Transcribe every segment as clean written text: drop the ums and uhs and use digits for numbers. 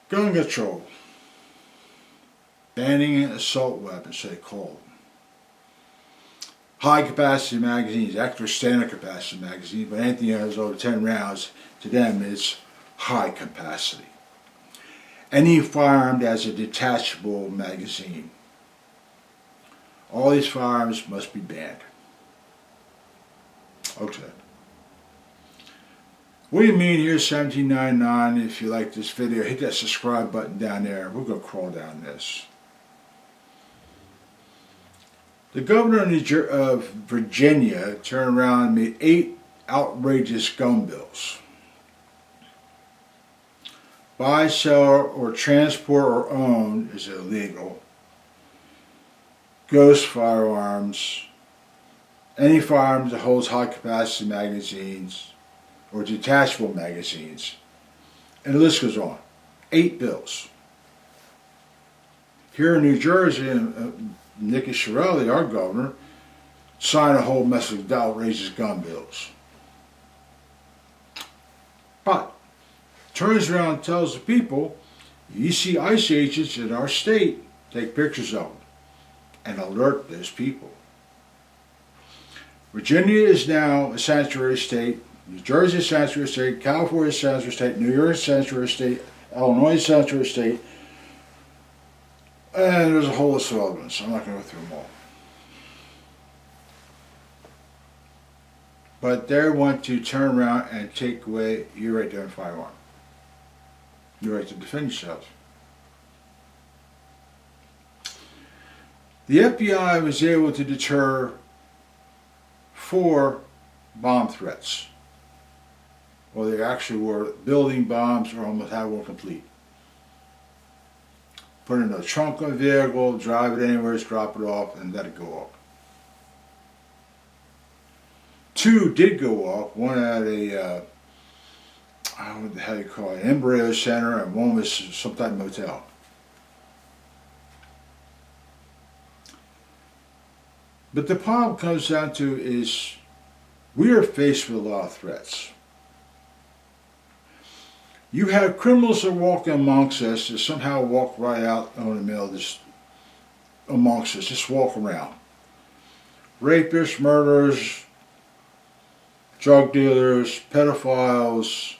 Gun control. Banning assault weapons, so called. High capacity magazines, extra standard capacity magazines, but anything that has over 10 rounds, to them is high capacity. Any firearm that has a detachable magazine. All these firearms must be banned. Okay. What do you mean here, 1799? If you like this video, hit that subscribe button down there. We're going to crawl down this. The governor of Virginia turned around and made 8 outrageous gun bills. Buy, sell, or transport or own is illegal. Ghost firearms. Any firearm that holds high capacity magazines or detachable magazines. And the list goes on. 8 bills. Here in New Jersey, Nikki Shirelli, our governor, signed a whole mess of outrageous gun bills. But turns around and tells the people, you see ICE agents in our state, take pictures of them and alert those people. Virginia is now a sanctuary state, New Jersey is a sanctuary state, California is a sanctuary state, New York is a sanctuary state, Illinois is a sanctuary state, and there's a whole list of other ones. I'm not going to go through them all. But they want to turn around and take away your right to own a firearm. Your right to defend yourself. The FBI was able to deter 4 bomb threats. Well, they actually were building bombs or almost had one complete. Put it in a trunk of a vehicle, drive it anywhere, drop it off, and let it go off. 2 did go off. One at a, what the hell you call it, an embryo center, and one was some type of motel. But the problem comes down to is we are faced with a lot of threats. You have criminals that walk amongst us that somehow walk right out in the middle of this, amongst us, just walk around. Rapists, murderers, drug dealers, pedophiles,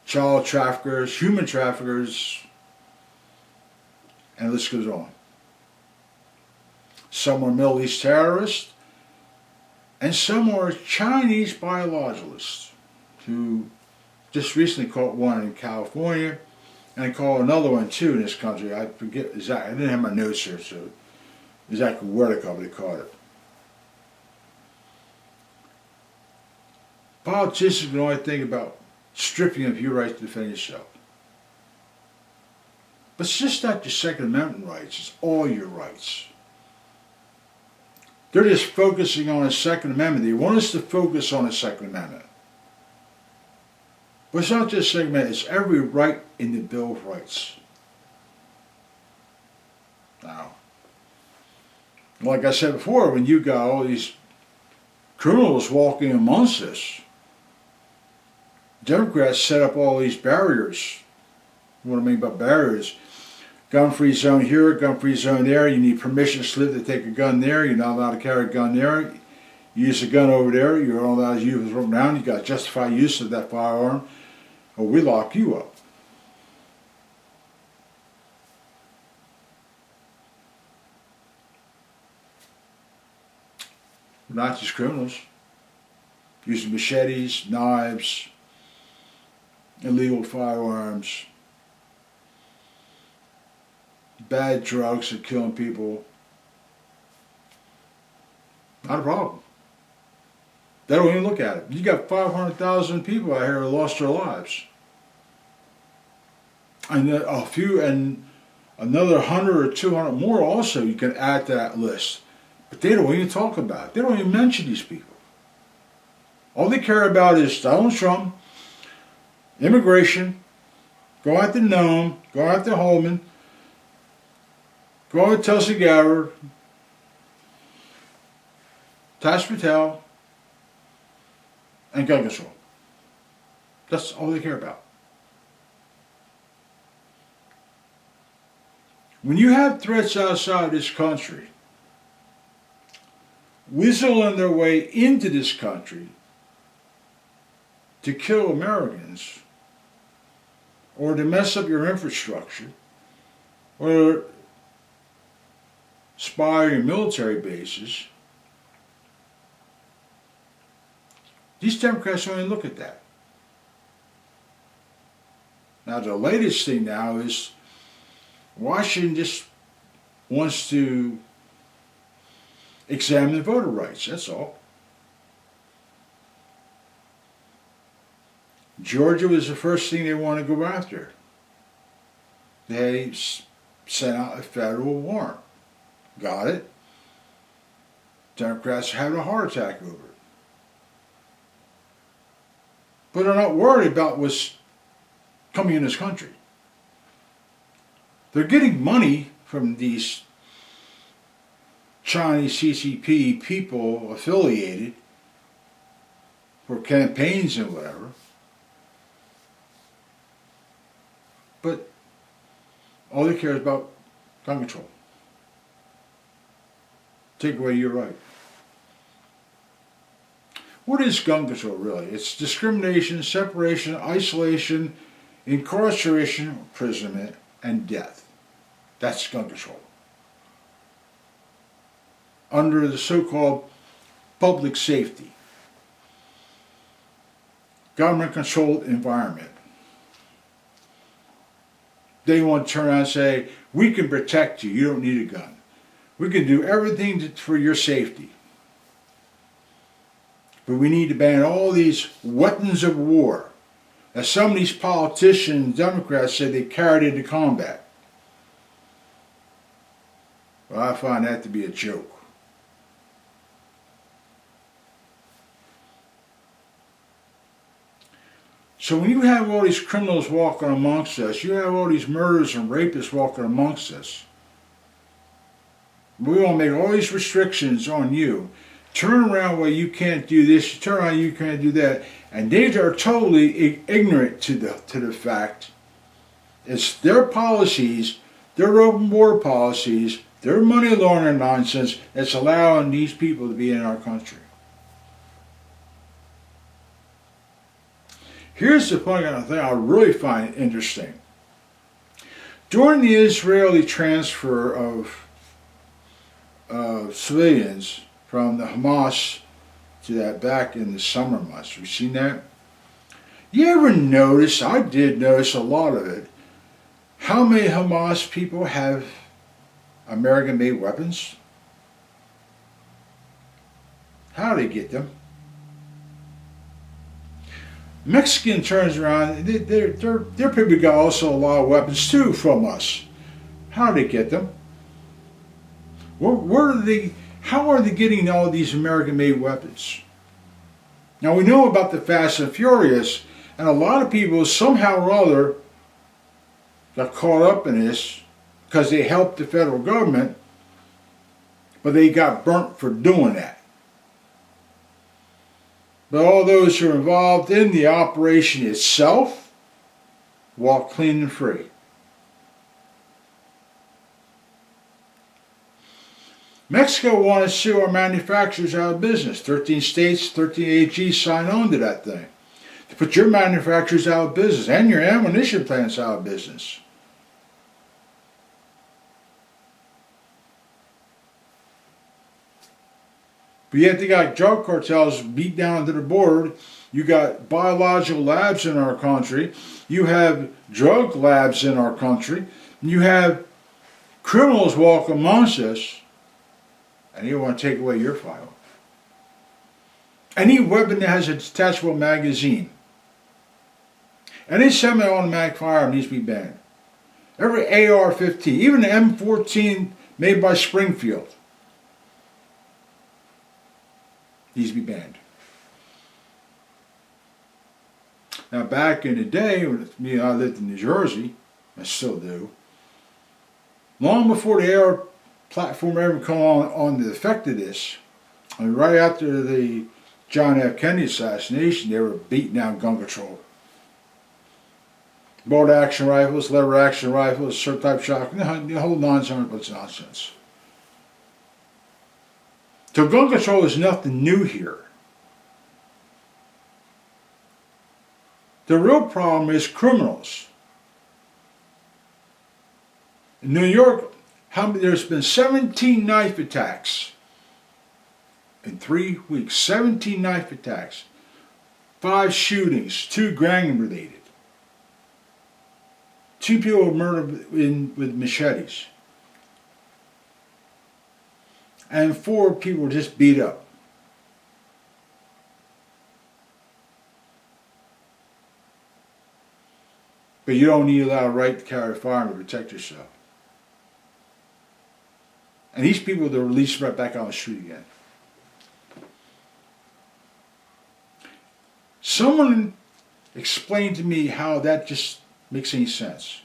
child traffickers, human traffickers, and the list goes on. Some are Middle East terrorists, and some are Chinese biologists who just recently caught one in California and caught another one too in this country. I forget exactly, I didn't have my notes here, so exactly where they caught it. Politicians can only think about stripping of your right to defend yourself. But it's just not your Second Amendment rights, it's all your rights. They're just focusing on a Second Amendment. They want us to focus on a Second Amendment. But it's not just Second Amendment, it's every right in the Bill of Rights. Now, like I said before, when you got all these criminals walking amongst us, Democrats set up all these barriers. What I mean by barriers? Gun-free zone here, gun-free zone there. You need permission slip to take a gun there. You're not allowed to carry a gun there. You use a gun over there. You're not allowed to use it around. You got to justify use of that firearm, or we lock you up. Not just criminals. Using machetes, knives, illegal firearms. Bad drugs are killing people. Not a problem. They don't even look at it. You got 500,000 people out here who lost their lives. And a few, and another 100 or 200 more also you can add to that list. But they don't even talk about it. They don't even mention these people. All they care about is Donald Trump, immigration, go after Nome, go after Holman, go after Tulsi Gabbard, Tash Patel, and gun control. That's all they care about. When you have threats outside this country whistling their way into this country to kill Americans, or to mess up your infrastructure, or spy on your military bases, these Democrats only look at that. Now the latest thing now is Washington just wants to examine voter rights, that's all. Georgia was the first thing they want to go after. They sent out a federal warrant. Got it. Democrats are having a heart attack over it. But they're not worried about what's coming in this country. They're getting money from these Chinese CCP people affiliated for campaigns and whatever. But all they care is about gun control. Take away your right. What is gun control really? It's discrimination, separation, isolation, incarceration, imprisonment, and death. That's gun control. Under the so-called public safety, government-controlled environment. They want to turn around and say, we can protect you, you don't need a gun. We can do everything for your safety. But we need to ban all these weapons of war that some of these politicians, Democrats, say they carried into combat. Well, I find that to be a joke. So when you have all these criminals walking amongst us, you have all these murderers and rapists walking amongst us, we want to make all these restrictions on you. Turn around where you can't do this, turn around you can't do that. And they are totally ignorant to the fact it's their policies, their open border policies, their money laundering nonsense that's allowing these people to be in our country. Here's the point I think I really find interesting. During the Israeli transfer of civilians from the Hamas to that back in the summer months, have you seen that? You ever notice, I did notice a lot of it, how many Hamas people have American-made weapons? How do they get them? Mexican turns around, they're people got also a lot of weapons too from us. How do they get them? Where are they? How are they getting all these American-made weapons? Now we know about the Fast and Furious, and a lot of people somehow or other got caught up in this because they helped the federal government, but they got burnt for doing that. But all those who are involved in the operation itself walk clean and free. Mexico wanted to sue our manufacturers out of business. 13 states, 13 AGs signed on to that thing. To put your manufacturers out of business and your ammunition plants out of business. But yet they got drug cartels beat down to the border. You got biological labs in our country. You have drug labs in our country. And you have criminals walk amongst us. And you want to take away your file. Any weapon that has a detachable magazine. Any semi-automatic firearm needs to be banned. Every AR-15, even the M14 made by Springfield, needs to be banned. Now back in the day, when I lived in New Jersey, I still do, long before the AR platform ever come on the effect of this, and right after the John F. Kennedy assassination, they were beating down gun control. Bolt action rifles, lever action rifles, certain type shotgun, the whole nonsense. So gun control is nothing new here. The real problem is criminals. In New York, there's been 17 knife attacks in 3 weeks. 17 knife attacks. 5 shootings, 2 gang related. 2 people were murdered with machetes. And 4 people were just beat up. But you don't need to allow a right to carry a firearm to protect yourself. And these people, they're released right back on the street again. Someone explained to me how that just makes any sense.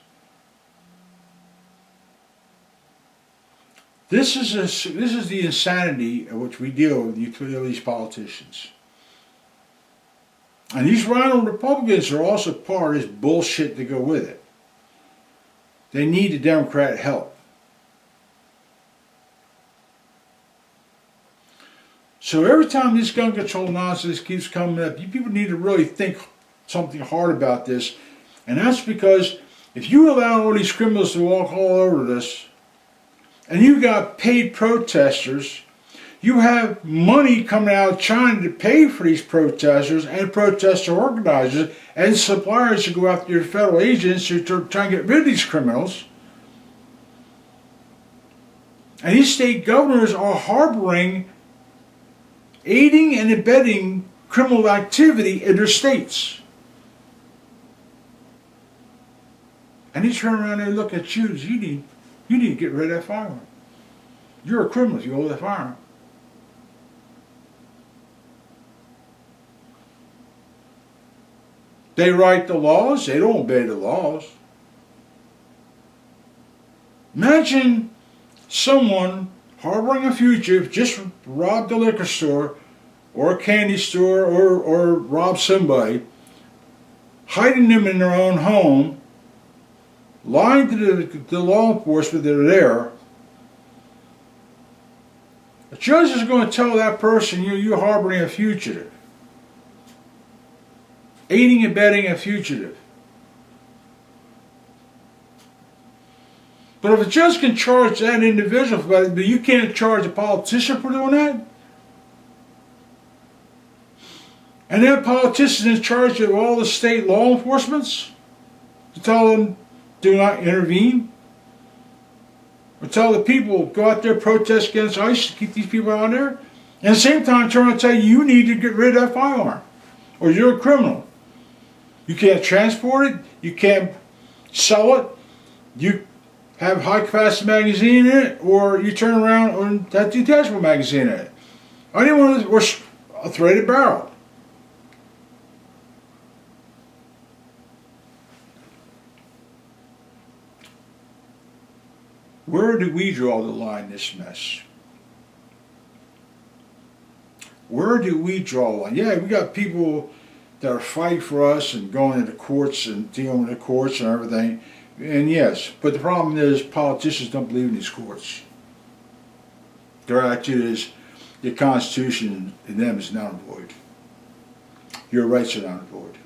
This is the insanity of which we deal with these politicians. And these rhino Republicans are also part of this bullshit to go with it. They need the Democrat help. So every time this gun control nonsense keeps coming up, you people need to really think something hard about this. And that's because if you allow all these criminals to walk all over this, and you got paid protesters, you have money coming out of China to pay for these protesters and protester organizers and suppliers to go after your federal agents to try and get rid of these criminals. And these state governors are harboring, aiding and abetting criminal activity in their states. And they turn around and look at you as you need to get rid of that firearm. You're a criminal if you hold that firearm. They write the laws, they don't obey the laws. Imagine someone harboring a fugitive just robbed a liquor store or a candy store or robbed somebody, hiding them in their own home, lying to the law enforcement that are there. The judge is going to tell that person you're harboring a fugitive, aiding and abetting a fugitive. But if a judge can charge that individual for that, but you can't charge a politician for doing that? And that politician is in charge of all the state law enforcements to tell them do not intervene? Or tell the people, go out there, protest against ICE to keep these people out there? And at the same time, turn around and tell you need to get rid of that firearm. Or you're a criminal. You can't transport it. You can't sell it. You have a high-capacity magazine in it. Or you turn around and have detachable magazine in it. Anyone or a threaded barrel. Where do we draw the line in this mess? Where do we draw the line? Yeah, we got people that are fighting for us and going into courts and dealing with the courts and everything. And yes, but the problem is politicians don't believe in these courts. Their attitude is the Constitution in them is null and void. Your rights are null and void.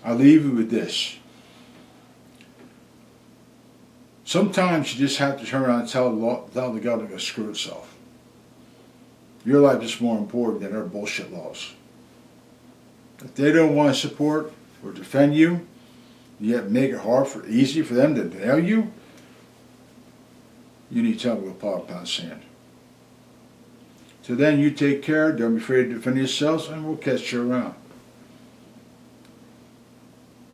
I'll leave you with this. Sometimes you just have to turn around and tell the government to screw itself. Your life is more important than their bullshit laws. If they don't want to support or defend you, yet make it easy for them to nail you, you need to tell them to go pound sand. So then you take care, don't be afraid to defend yourselves, and we'll catch you around.